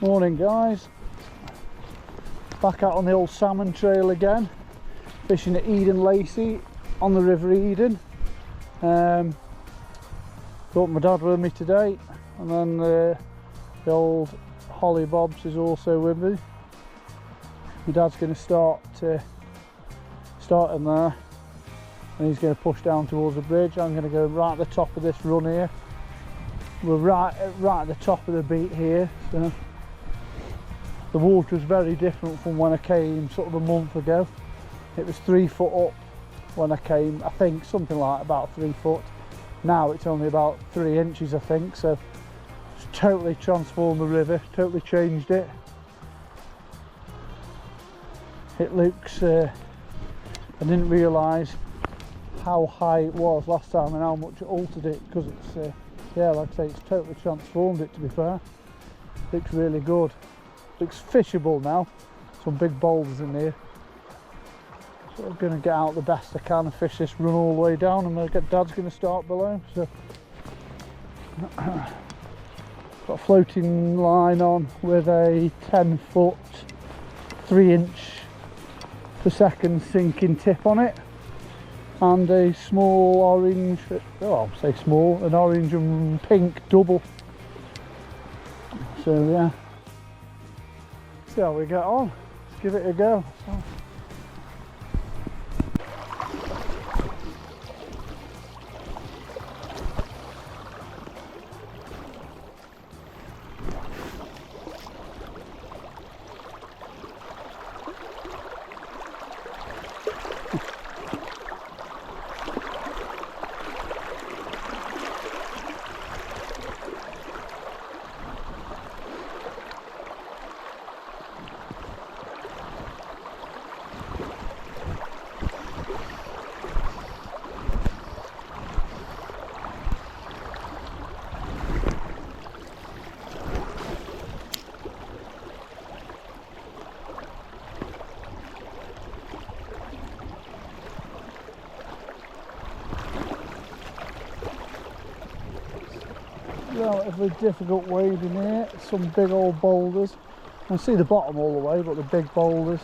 Morning guys, back out on the old salmon trail again, fishing at Eden Lacy on the River Eden. Thought my dad with me today, and then the old Holly Bobs is also with me. My dad's going to start in there, and he's going to push down towards the bridge. I'm going to go right at the top of this run here. We're right at the top of the beat here, so the water is very different from when I came sort of a month ago. It was 3 foot up when I came, I think something like about 3 foot. Now it's only about 3 inches I think, so it's totally transformed the river, totally changed it. It looks, I didn't realise how high it was last time and how much it altered it, because it's, yeah, like I say, it's totally transformed it, to be fair. Looks really good. Looks fishable now. Some big boulders in here. So I'm going to get out the best I can and fish this run all the way down, and Dad's going to start below. So got a floating line on with a 10 foot 3 inch per second sinking tip on it, and a small orange, oh I'll say small, an orange and pink double. So yeah, see how we get on. Let's give it a go. Relatively difficult wading here, some big old boulders. I can see the bottom all the way, but the big boulders.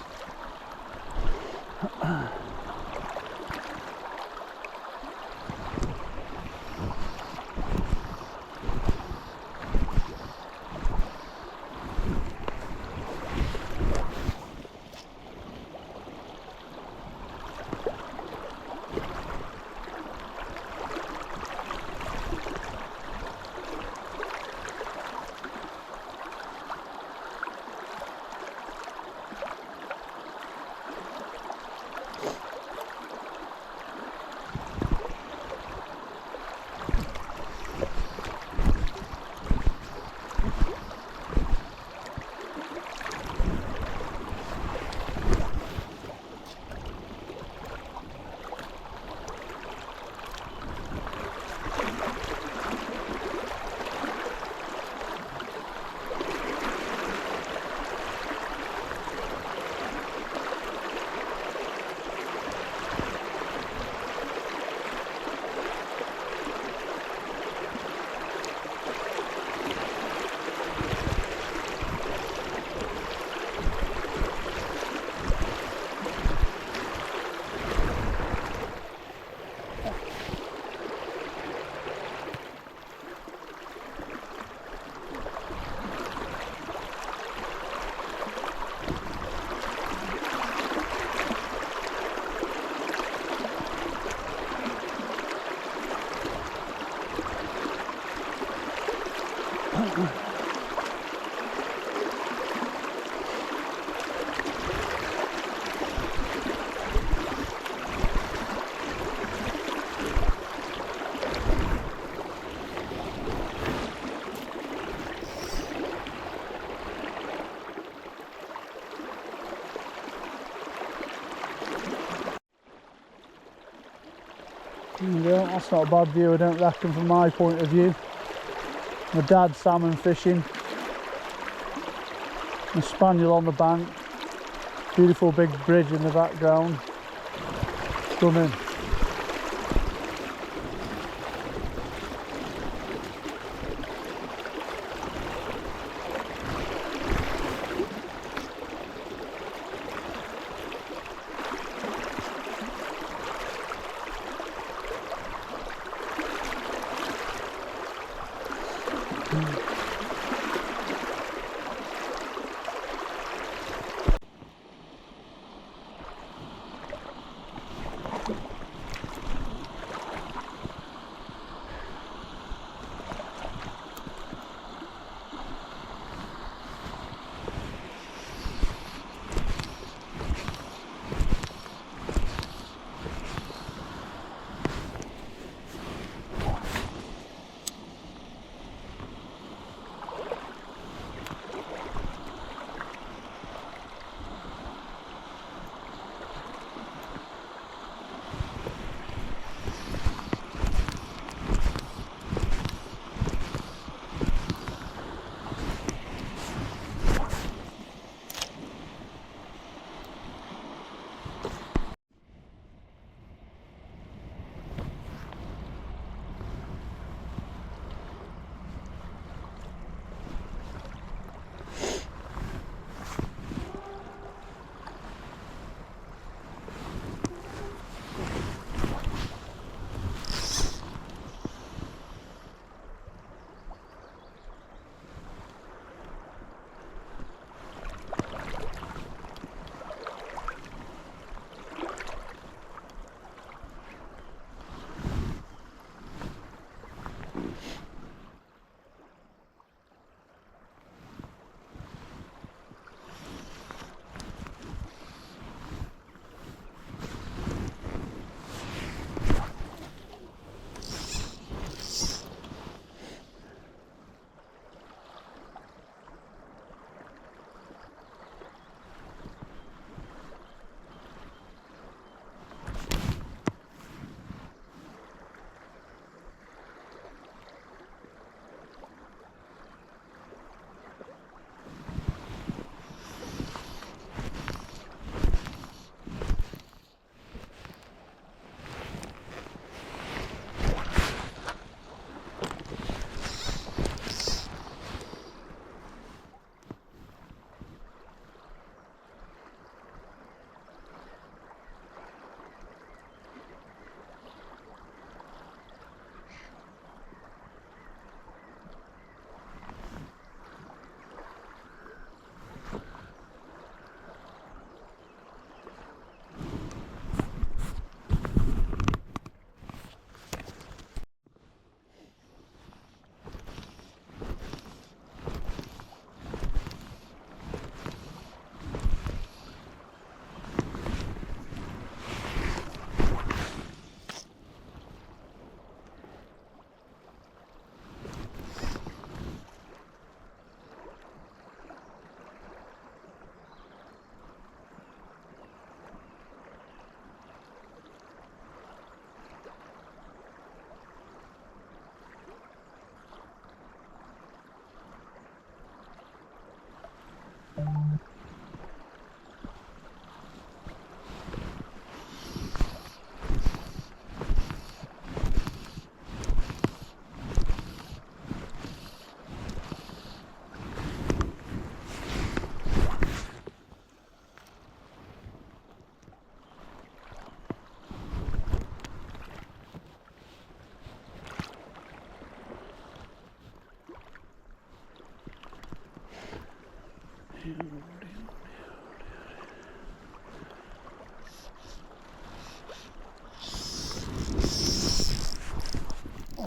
Yeah, that's not a bad view, I don't reckon, from my point of view. My dad's salmon fishing, the spaniel on the bank, beautiful big bridge in the background, stunning.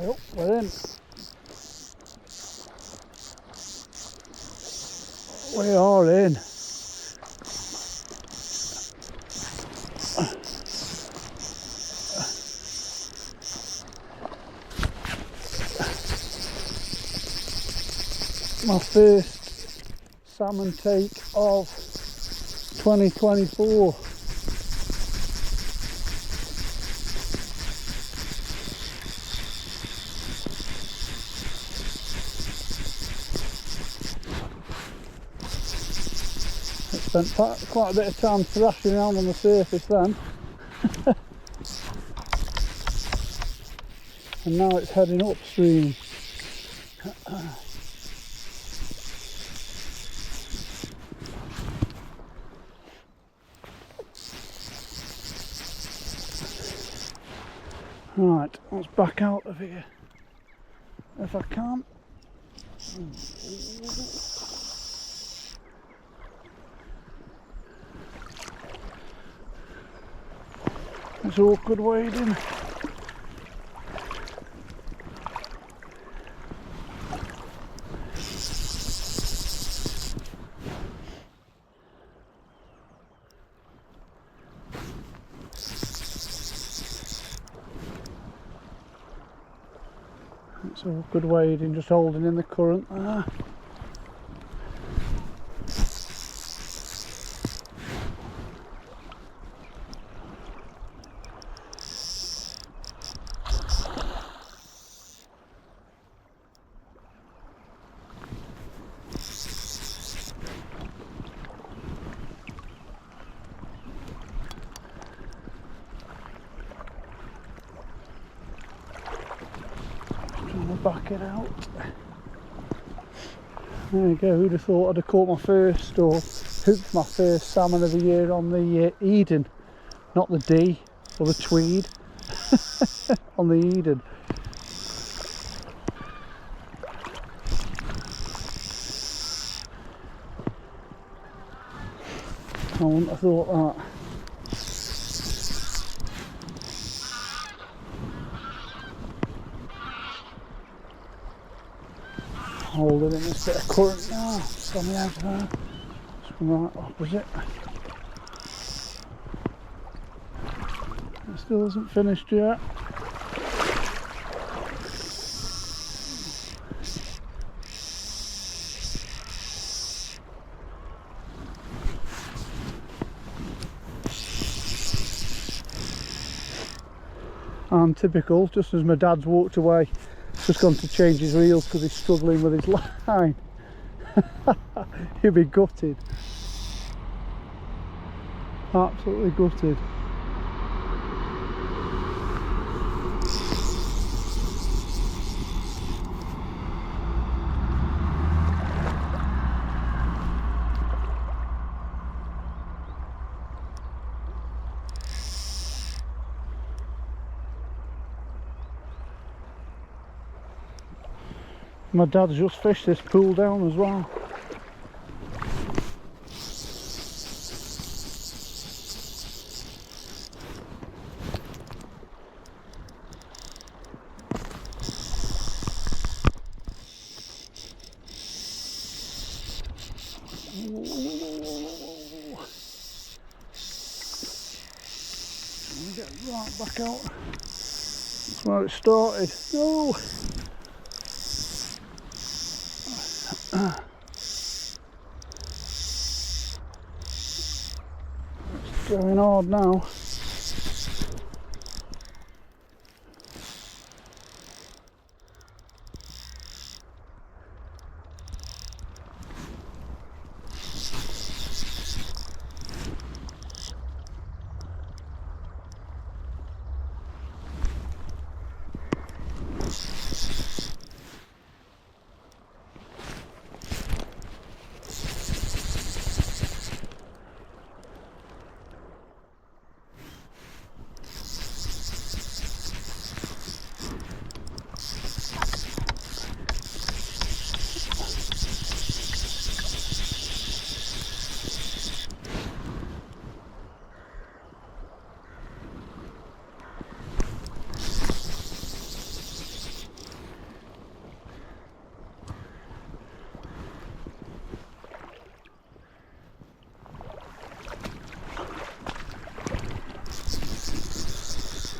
Oh, we're in. We are in. My first salmon take of 2024. Spent quite a bit of time thrashing around on the surface then. And now it's heading upstream. Right, let's back out of here if I can. It's awkward wading. It's awkward wading, just holding in the current there. Back it out. There you go, who'd have thought I'd have caught my first, or hooked my first salmon of the year on the Eden, not the D or the Tweed, on the Eden. I wouldn't have thought that. Holding in this bit of current now, it's on the edge there, it's right opposite. It still hasn't finished yet. And typical, just as my dad's walked away, just gone to change his reels because he's struggling with his line. He'll be gutted. Absolutely gutted. My dad's just fished this pool down as well. Get right back out. That's where it started. No! It's going hard now.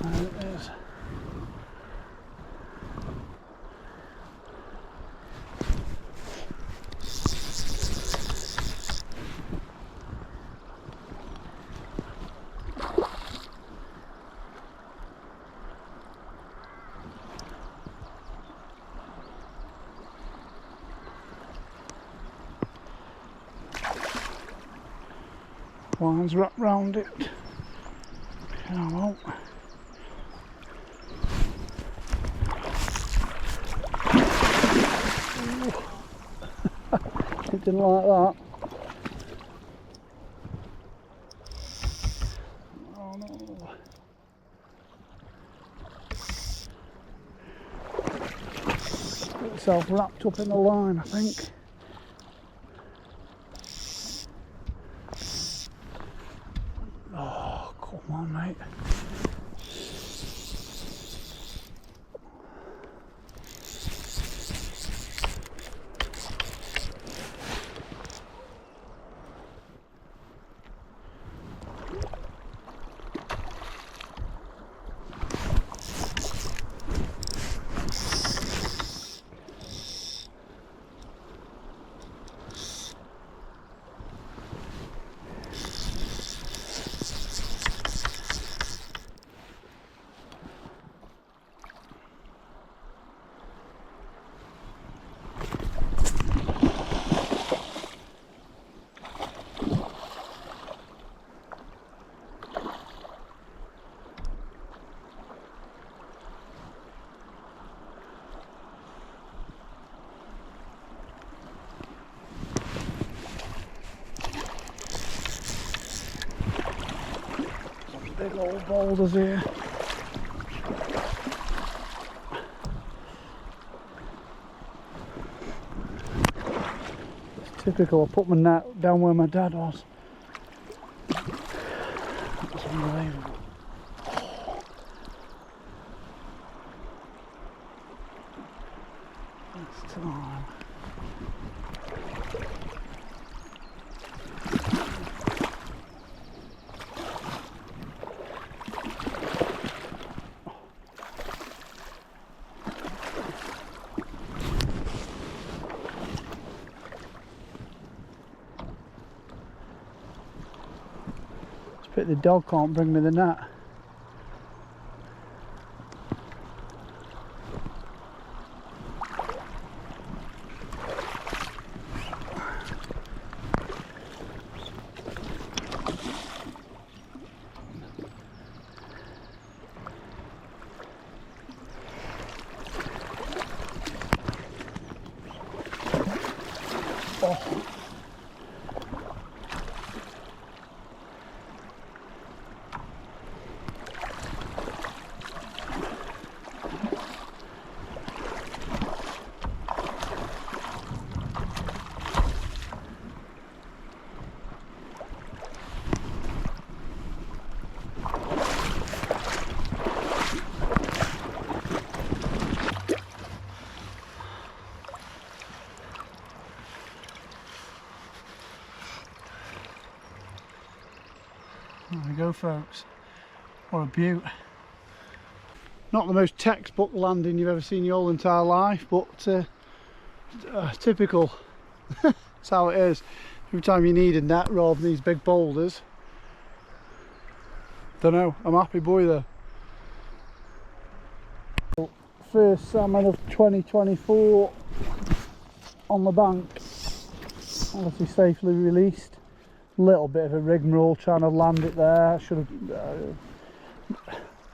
There it is. Line's wrapped round it. Come on. It didn't like that. Oh no. Got itself wrapped up in the line, I think. Oh, come on, mate. Big old boulders here. It's typical. I put my net down where my dad was. That's unbelievable. It's time. But the dog can't bring me the net. Oh. There we go, folks. What a beaut. Not the most textbook landing you've ever seen your whole entire life, but typical. That's how it is. Every time you need a net rather than these big boulders. Don't know, I'm a happy boy there. First salmon of 2024 on the bank. Obviously safely released. Little bit of a rigmarole trying to land it there.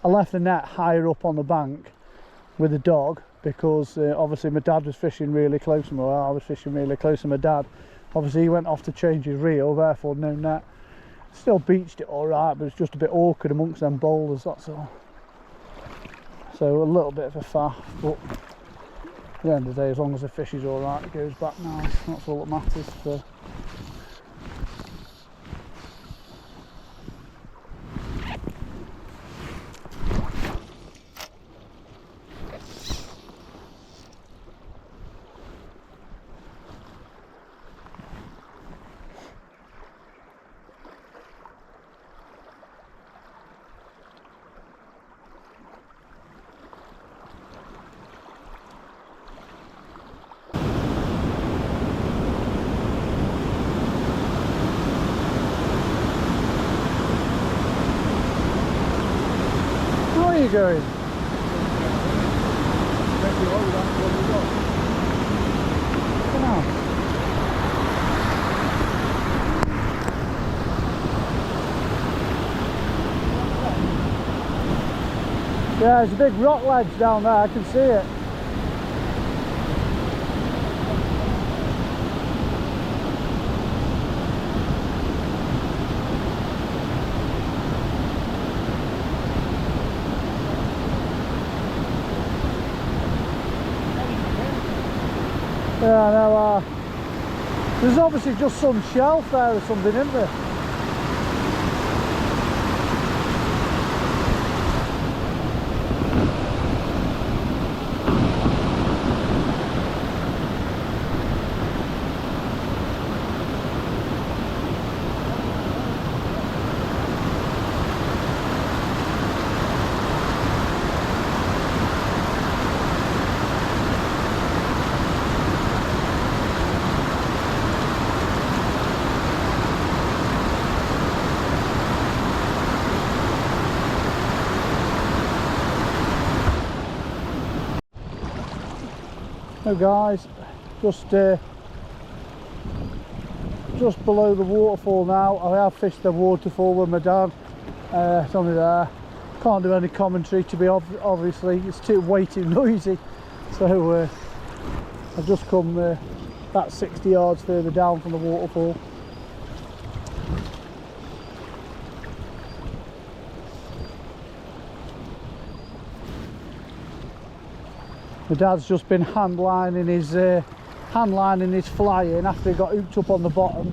I left the net higher up on the bank with the dog because obviously my dad was fishing really close to me. Well, I was fishing really close to my dad. Obviously he went off to change his reel, therefore no net. Still beached it alright, but it's just a bit awkward amongst them boulders, that's all. So a little bit of a faff, but at the end of the day, as long as the fish is alright, it goes back nice. That's all that matters. So. Where are you going? Come on. Yeah, there's a big rock ledge down there, I can see it. Yeah, no, there's obviously just some shelf there or something, isn't there? So guys, just below the waterfall now. I have fished the waterfall with my dad. It's only there. Can't do any commentary to be obviously, it's way too noisy. So I've just come about 60 yards further down from the waterfall. My dad's just been hand lining his fly in after he got hooked up on the bottom,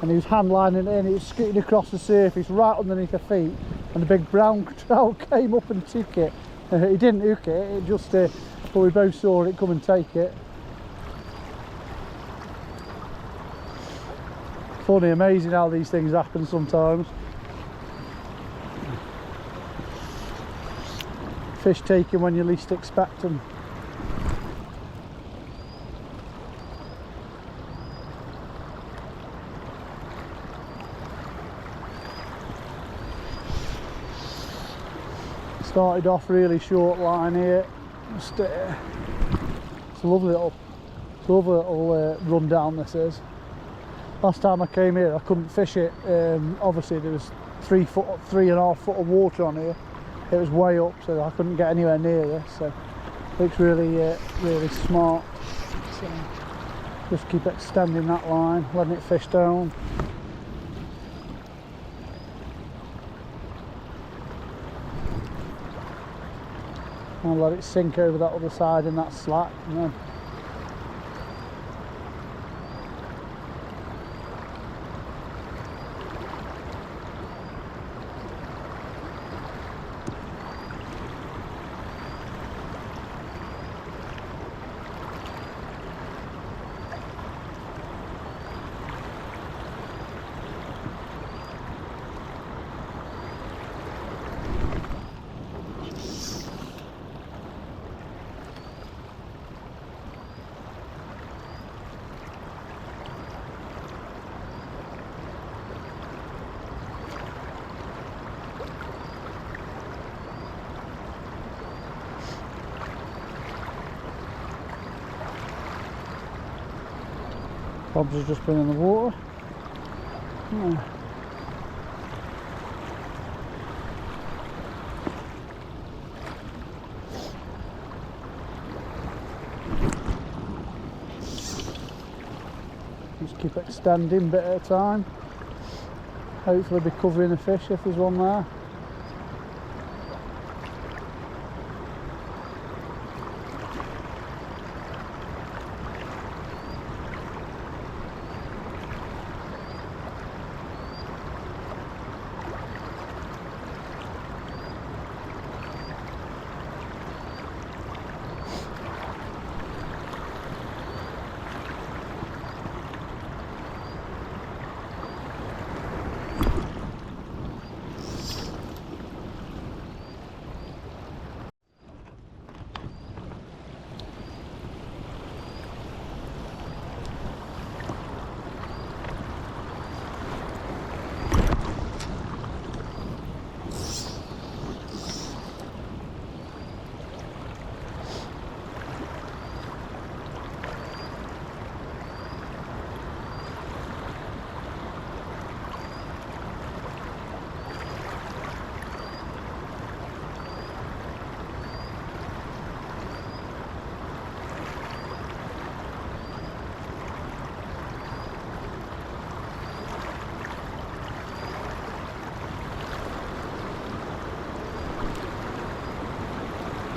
and he was hand lining it in. He was scooting across the surface right underneath the feet, and the big brown trout came up and took it. He didn't hook it, it just but we both saw it come and take it. Funny, amazing how these things happen sometimes. Fish taken when you least expect them. Started off really short line here. Just, it's a lovely little run down this is. Last time I came here I couldn't fish it. Obviously there was 3.5 foot of water on here. It was way up, so I couldn't get anywhere near this. So it looks really really smart. So just keep extending that line, letting it fish down. I'll let it sink over that other side in that slack, and then Bob's has just been in the water. Yeah. Just keep extending bit at a time. Hopefully be covering the fish if there's one there.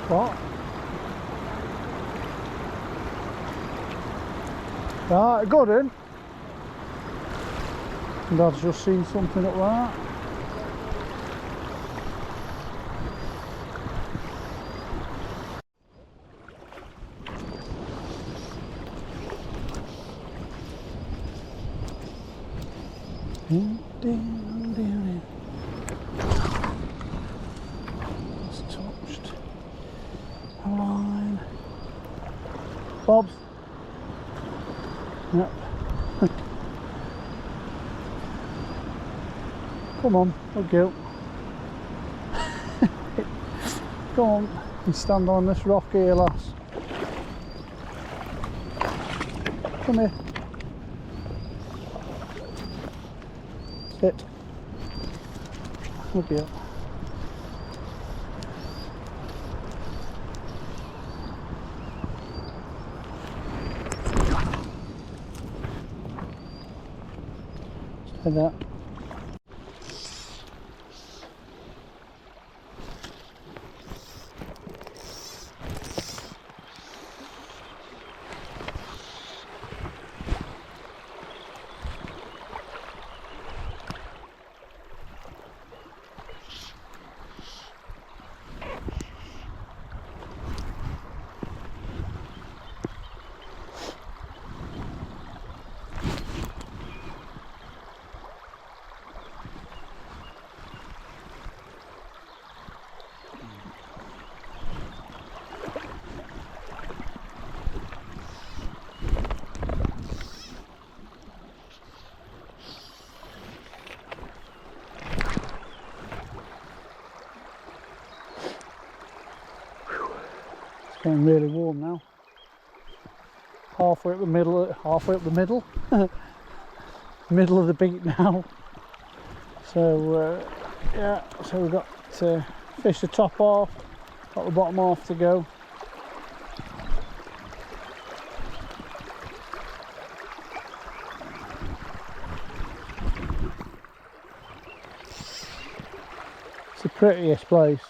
What? Right, good in. Dad's just seen something up there. It's touched a line. Bob's. Yep. Come on, good girl. Come on, you stand on this rock here, lass. Come here. Sit. Good girl. Stay there. Getting really warm now. Halfway up the middle, middle of the beat now. So yeah, so we've got to fish the top off, got the bottom half to go. It's the prettiest place.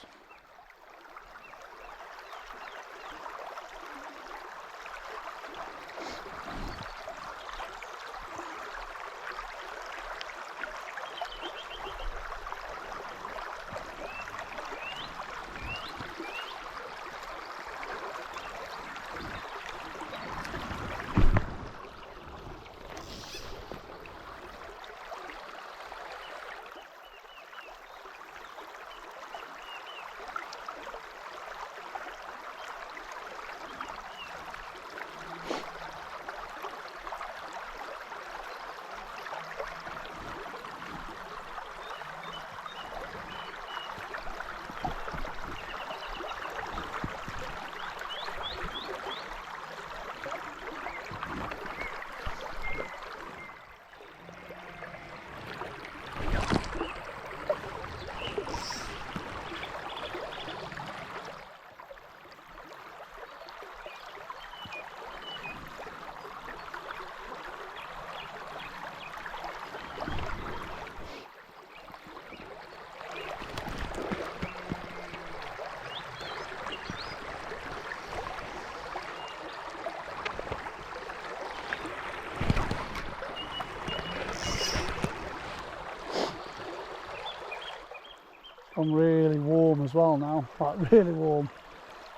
I'm really warm as well now, like really warm.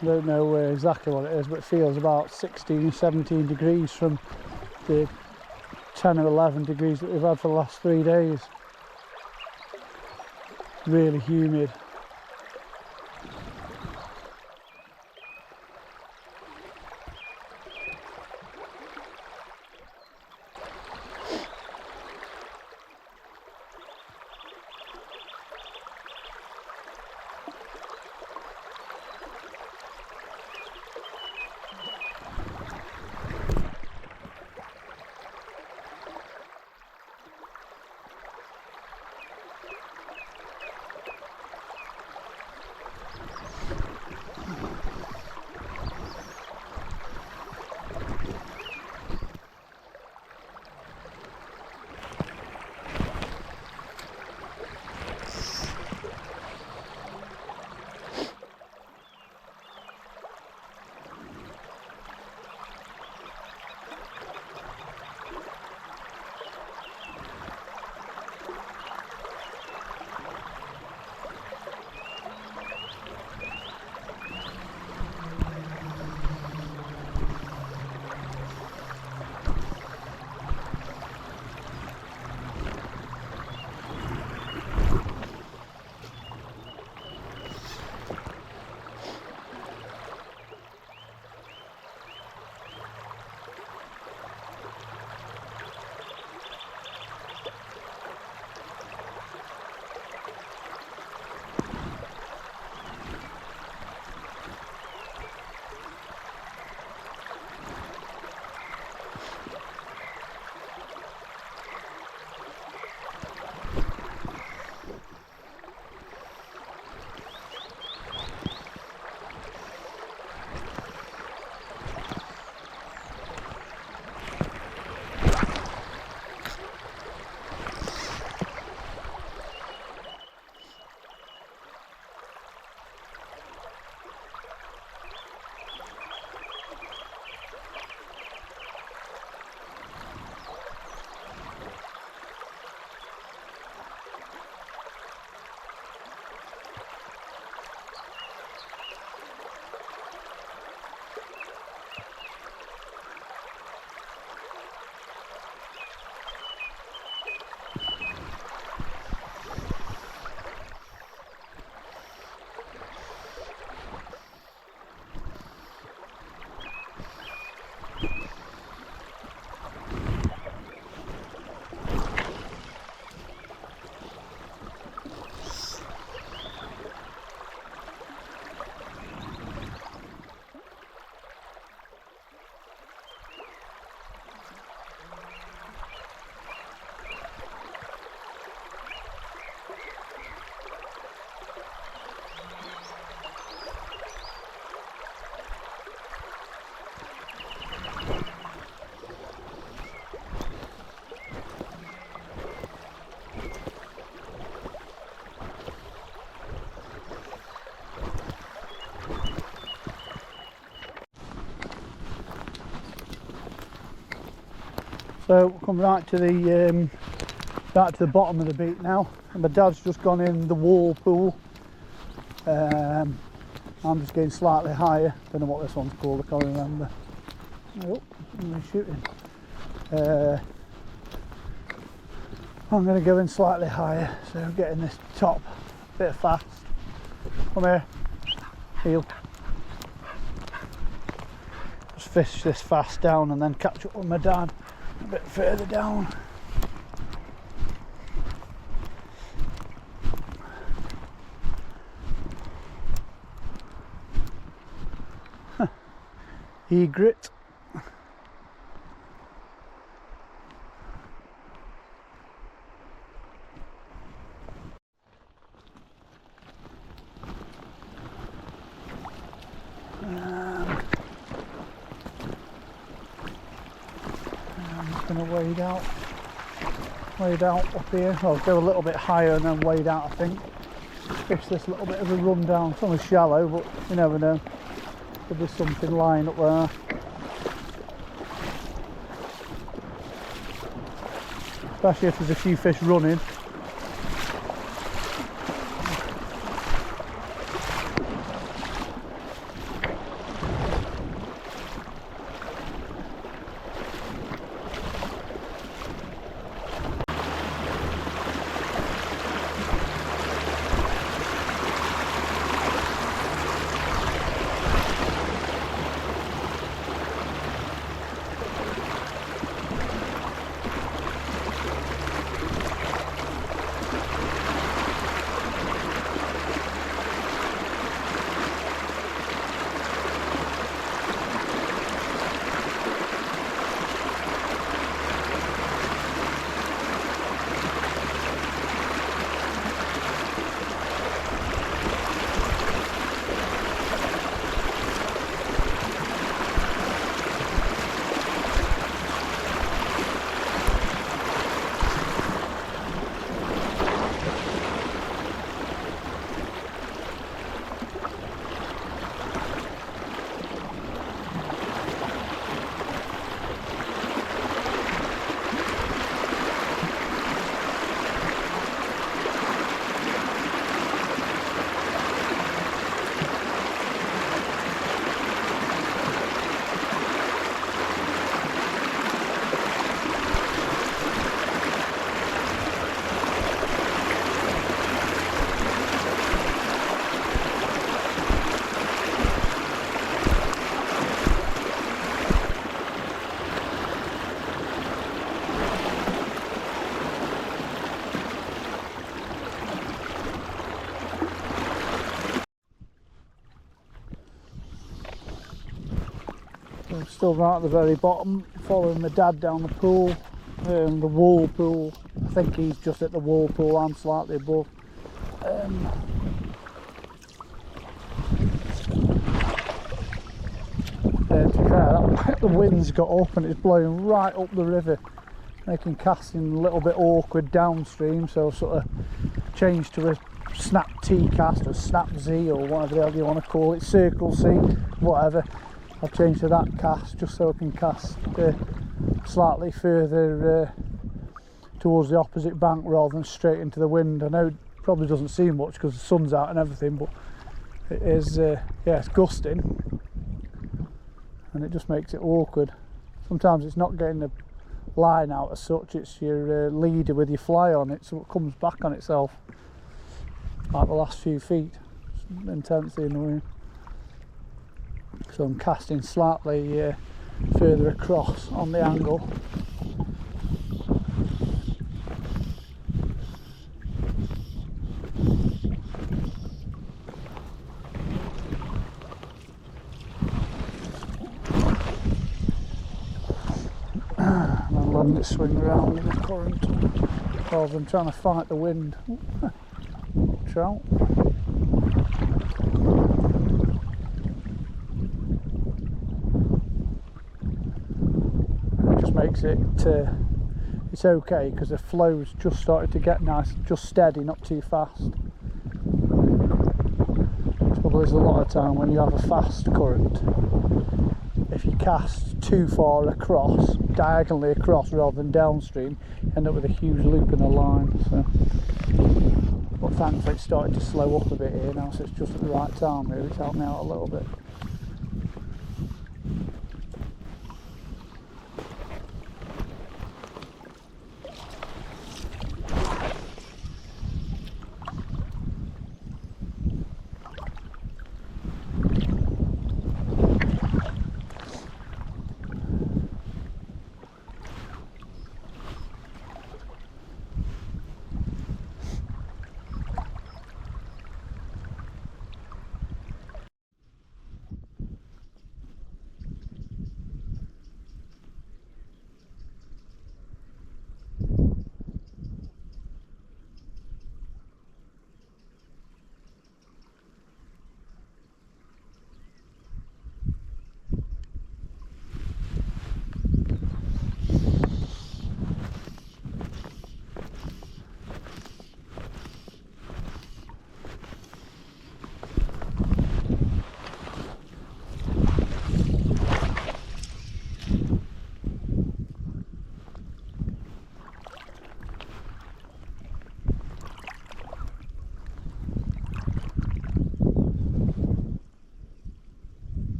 I don't know exactly what it is, but it feels about 16, 17 degrees from the 10 or 11 degrees that we've had for the last 3 days. Really humid. So we'll come right to the bottom of the beat now, and my dad's just gone in the wall pool. I'm just getting slightly higher. Don't know what this one's called, I can't remember. Oh, I'm shooting. I'm going to go in slightly higher, so I'm getting this top a bit fast. Come here, heel. Just fish this fast down and then catch up with my dad a bit further down. Egret. I'm just going to wade out up here. I'll go a little bit higher and then wade out, I think. Fish this little bit of a run down. It's only shallow, but you never know. Could be something lying up there. Especially if there's a few fish running. I'm still right at the very bottom, following my dad down the pool, the wall pool. I think he's just at the wall pool, I'm slightly above. To be fair, the wind's got up and it's blowing right up the river, making casting a little bit awkward downstream, so I've sort of changed to a snap T cast or snap Z or whatever the hell you want to call it, circle C, whatever. I've changed to that cast just so I can cast slightly further towards the opposite bank rather than straight into the wind. I know it probably doesn't seem much because the sun's out and everything, but it is, yeah, it's gusting and it just makes it awkward. Sometimes it's not getting the line out as such, it's your leader with your fly on it, so it comes back on itself like the last few feet. It's intensely annoying. So I'm casting slightly further across on the angle. And I'm letting it swing around with the current rather than trying to fight the wind. Trout. Makes it it's okay because the flow's just started to get nice, just steady, not too fast. The trouble is a lot of time when you have a fast current if you cast too far across, diagonally across rather than downstream, you end up with a huge loop in the line. So, but thankfully it's started to slow up a bit here now, so it's just at the right time really. It's helped me out a little bit.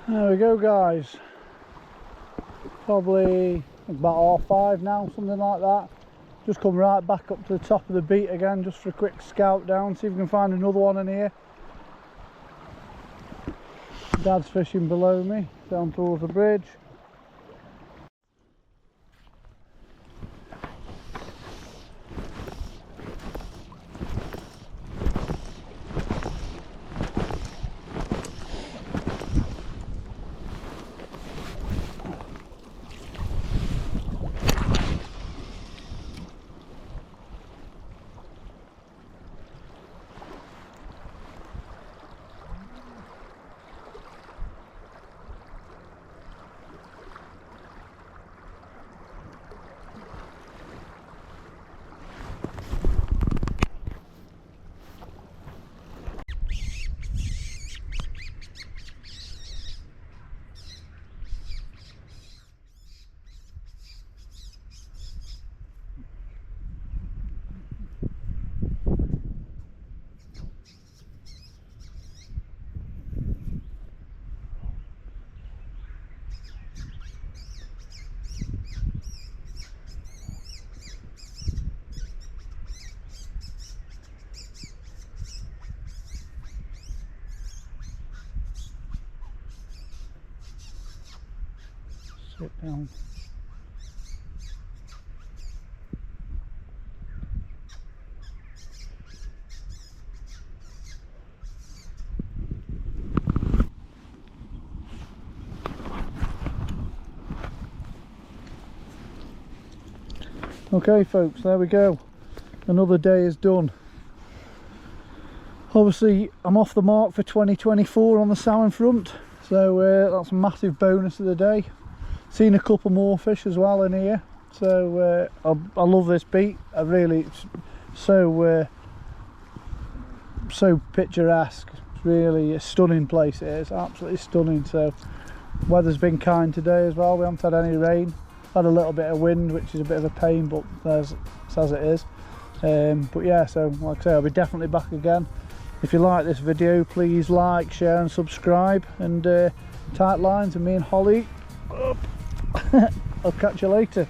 There we go guys, probably about 5:30 now, something like that. Just come right back up to the top of the beat again just for a quick scout down, see if we can find another one in here. Dad's fishing below me, down towards the bridge. Sit down. Okay folks, there we go, another day is done. Obviously I'm off the mark for 2024 on the salmon front, so that's a massive bonus of the day. Seen a couple more fish as well in here, so I love this beat. I really, it's so picturesque. It's really a stunning place. It is absolutely stunning. So weather's been kind today as well. We haven't had any rain, had a little bit of wind, which is a bit of a pain, but it's as it is. But yeah, so like I say, I'll be definitely back again. If you like this video, please like, share and subscribe, and tight lines, and me and Holly, I'll catch you later.